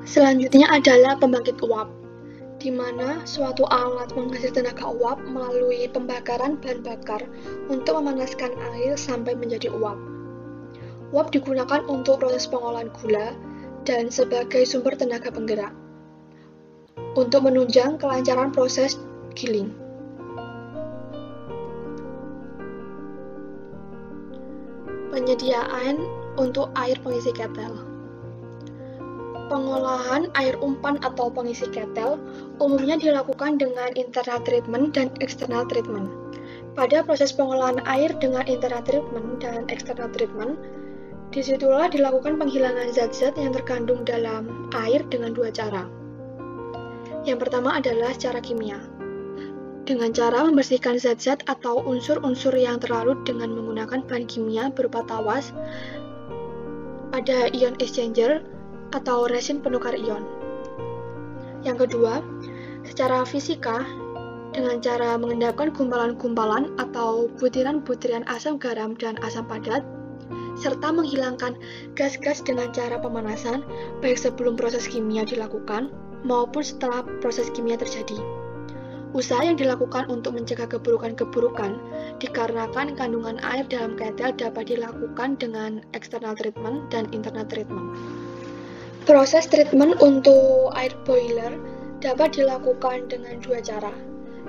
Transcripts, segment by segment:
Selanjutnya adalah pembangkit uap, di mana suatu alat menghasilkan tenaga uap melalui pembakaran bahan bakar untuk memanaskan air sampai menjadi uap. Uap digunakan untuk proses pengolahan gula dan sebagai sumber tenaga penggerak untuk menunjang kelancaran proses giling. Penyediaan untuk air pengisi ketel. Pengolahan air umpan atau pengisi ketel umumnya dilakukan dengan internal treatment dan external treatment. Pada proses pengolahan air dengan internal treatment dan external treatment, disitulah dilakukan penghilangan zat-zat yang terkandung dalam air dengan dua cara. Yang pertama adalah secara kimia, dengan cara membersihkan zat-zat atau unsur-unsur yang terlarut dengan menggunakan bahan kimia berupa tawas pada ion exchanger atau resin penukar ion. Yang kedua, secara fisika, dengan cara mengendapkan gumpalan-gumpalan atau butiran-butiran asam garam dan asam padat, serta menghilangkan gas-gas dengan cara pemanasan, baik sebelum proses kimia dilakukan maupun setelah proses kimia terjadi. Usaha yang dilakukan untuk mencegah keburukan-keburukan dikarenakan kandungan air dalam ketel dapat dilakukan dengan external treatment dan internal treatment. Proses treatment untuk air boiler dapat dilakukan dengan dua cara,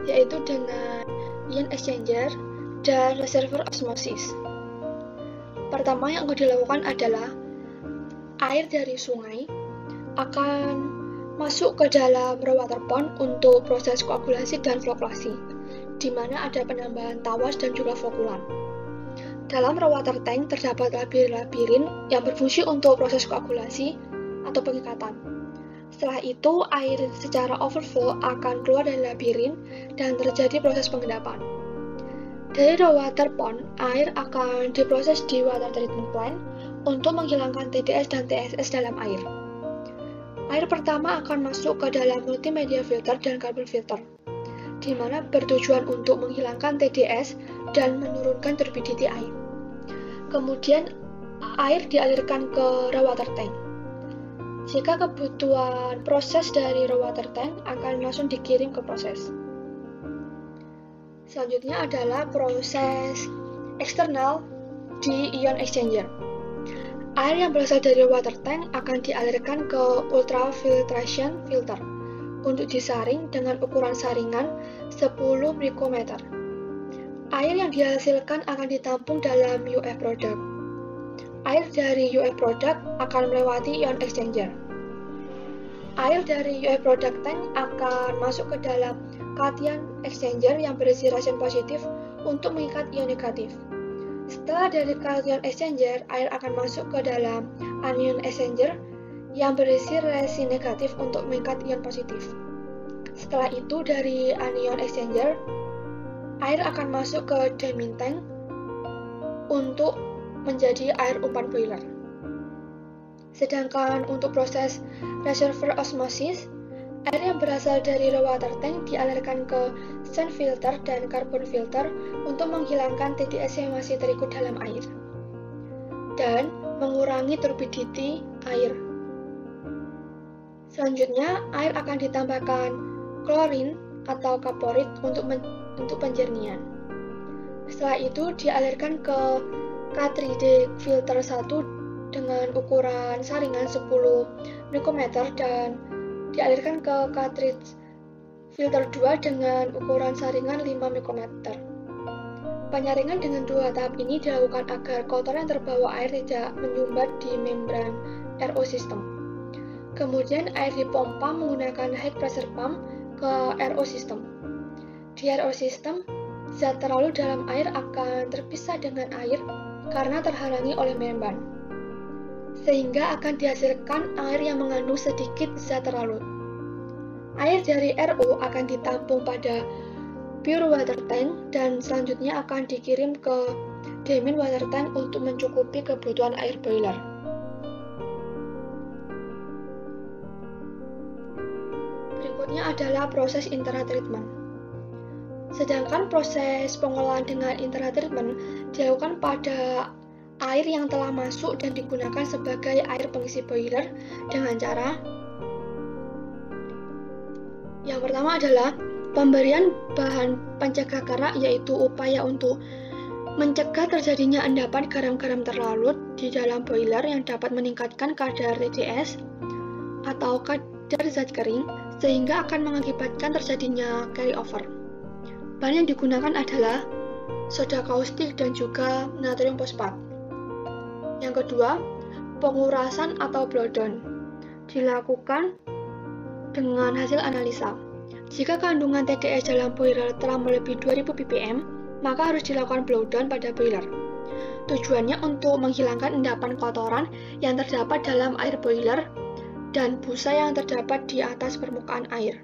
yaitu dengan ion exchanger dan reservoir osmosis. Pertama yang akan dilakukan adalah air dari sungai akan masuk ke dalam raw water pond untuk proses koagulasi dan flokulasi, di mana ada penambahan tawas dan juga flokulan. Dalam raw water tank terdapat labirin-labirin yang berfungsi untuk proses koagulasi atau pengikatan. Setelah itu, air secara overflow akan keluar dari labirin dan terjadi proses pengendapan. Dari raw water pond, air akan diproses di water treatment plant untuk menghilangkan TDS dan TSS dalam air. Air pertama akan masuk ke dalam multimedia filter dan carbon filter, di mana bertujuan untuk menghilangkan TDS dan menurunkan turbidity air. Kemudian, air dialirkan ke raw water tank. Jika kebutuhan proses dari raw water tank akan langsung dikirim ke proses. Selanjutnya adalah proses eksternal di ion exchanger. Air yang berasal dari water tank akan dialirkan ke ultrafiltration filter untuk disaring dengan ukuran saringan 10 micrometer. Air yang dihasilkan akan ditampung dalam UF product. Air dari UF product akan melewati ion exchanger. Air dari UF product tank akan masuk ke dalam cation exchanger yang berisi resin positif untuk mengikat ion negatif. Setelah dari cation exchanger, air akan masuk ke dalam anion exchanger yang berisi resin negatif untuk mengikat ion positif. Setelah itu dari anion exchanger, air akan masuk ke daeming tank untuk menjadi air umpan boiler. Sedangkan untuk proses reservoir osmosis, air yang berasal dari raw water tank dialirkan ke sand filter dan carbon filter untuk menghilangkan TDS yang masih terikut dalam air dan mengurangi turbidity air. Selanjutnya, air akan ditambahkan klorin atau kaporit untuk penjernihan. Setelah itu dialirkan ke cartridge filter 1 dengan ukuran saringan 10 micrometer dan dialirkan ke cartridge filter 2 dengan ukuran saringan 5 micrometer. Penyaringan dengan dua tahap ini dilakukan agar kotoran yang terbawa air tidak menyumbat di membran RO system. Kemudian air dipompa menggunakan high pressure pump ke RO system. Di RO system, zat terlalu dalam air akan terpisah dengan air karena terhalangi oleh membran, sehingga akan dihasilkan air yang mengandung sedikit zat terlarut. Air dari RO akan ditampung pada pure water tank dan selanjutnya akan dikirim ke daeming water tank untuk mencukupi kebutuhan air boiler. Berikutnya adalah proses internal treatment. Sedangkan proses pengolahan dengan internal treatment dilakukan pada air yang telah masuk dan digunakan sebagai air pengisi boiler dengan cara Yang pertama adalah pemberian bahan pencegah kerak, yaitu upaya untuk mencegah terjadinya endapan garam-garam terlarut di dalam boiler yang dapat meningkatkan kadar TDS atau kadar zat kering, sehingga akan mengakibatkan terjadinya carryover. Bahan yang digunakan adalah soda kaustik dan juga natrium fosfat. Yang kedua, pengurasan atau blowdown dilakukan dengan hasil analisa. Jika kandungan TDS dalam boiler telah melebihi 2000 ppm, maka harus dilakukan blowdown pada boiler. Tujuannya untuk menghilangkan endapan kotoran yang terdapat dalam air boiler dan busa yang terdapat di atas permukaan air.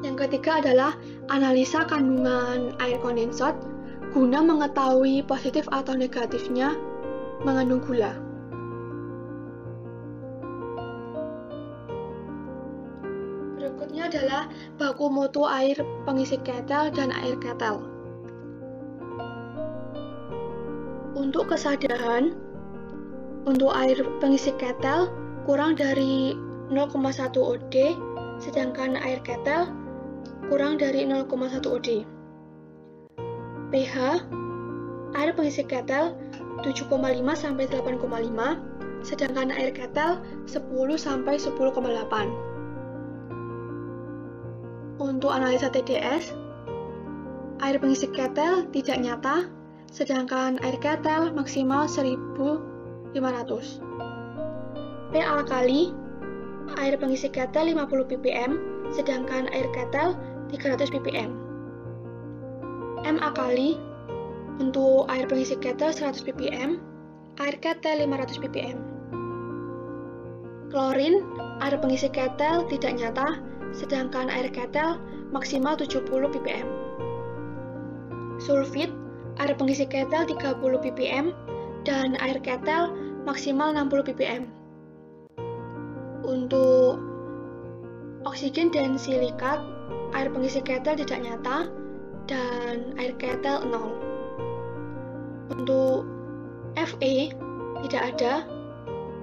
Yang ketiga adalah analisa kandungan air kondensat guna mengetahui positif atau negatifnya mengandung gula. Berikutnya adalah baku mutu air pengisi ketel dan air ketel. Untuk kesadaran, untuk air pengisi ketel kurang dari 0,1 OD, sedangkan air ketel kurang dari 0,1 OD. pH air pengisi ketel 7,5 sampai 8,5, sedangkan air ketel 10 sampai 10,8. Untuk analisa TDS, air pengisi ketel tidak nyata, sedangkan air ketel maksimal 1500. P alkali, air pengisi ketel 50 ppm, sedangkan air ketel 300 ppm. M alkali, untuk air pengisi ketel 100 ppm, air ketel 500 ppm. Klorin, air pengisi ketel tidak nyata, sedangkan air ketel maksimal 70 ppm. Sulfit, air pengisi ketel 30 ppm, dan air ketel maksimal 60 ppm. Untuk oksigen dan silikat, air pengisi ketel tidak nyata, dan air ketel 0. Untuk Fe tidak ada,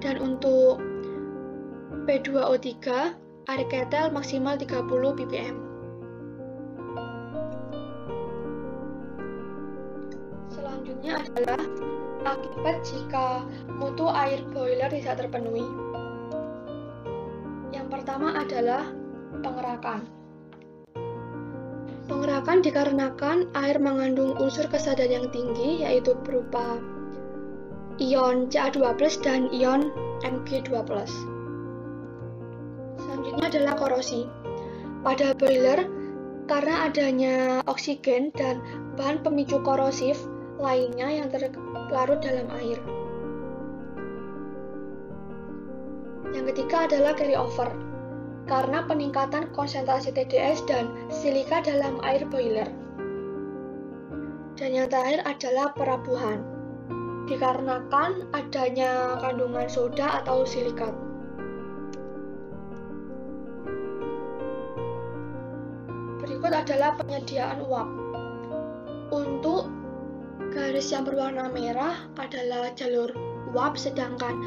dan untuk P2O3, air ketel maksimal 30 ppm. Selanjutnya adalah akibat jika mutu air boiler tidak terpenuhi. Yang pertama adalah pengerakan. Pengerakan dikarenakan air mengandung unsur kesadaran yang tinggi, yaitu berupa ion Ca2+ dan ion Mg2+. Selanjutnya adalah korosi. Pada boiler, karena adanya oksigen dan bahan pemicu korosif lainnya yang terlarut dalam air. Yang ketiga adalah carryover, karena peningkatan konsentrasi TDS dan silika dalam air boiler. Dan yang terakhir adalah perabuhan, dikarenakan adanya kandungan soda atau silikat. Berikut adalah penyediaan uap. Untuk garis yang berwarna merah adalah jalur uap, sedangkan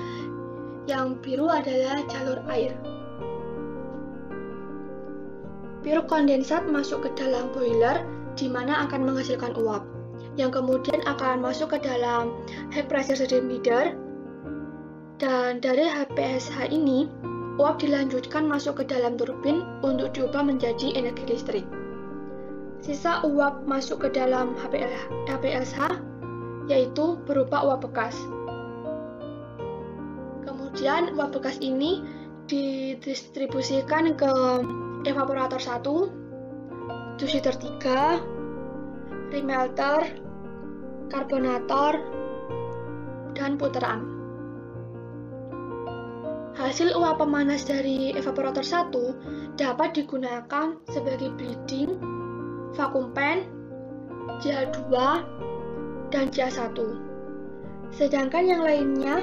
yang biru adalah jalur air. Pure kondensat masuk ke dalam boiler, di mana akan menghasilkan uap, yang kemudian akan masuk ke dalam high pressure steam heater, dan dari HPSH ini, uap dilanjutkan masuk ke dalam turbin untuk diubah menjadi energi listrik. Sisa uap masuk ke dalam HPSH, yaitu berupa uap bekas. Kemudian uap bekas ini didistribusikan ke evaporator 1, diffuser 3, remelter, karbonator, dan puteran. Hasil uap pemanas dari evaporator 1 dapat digunakan sebagai bleeding, vacuum pan, CH2, dan CH1. Sedangkan yang lainnya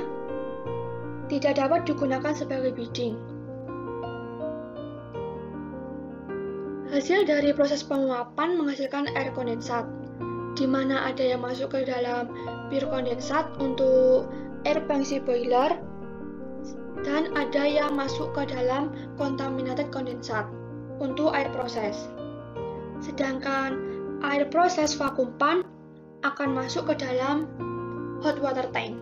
tidak dapat digunakan sebagai bleeding. Hasil dari proses penguapan menghasilkan air kondensat, di mana ada yang masuk ke dalam pure kondensat untuk air pengisi boiler, dan ada yang masuk ke dalam contaminated condensate untuk air proses. Sedangkan air proses vacuum pump akan masuk ke dalam hot water tank.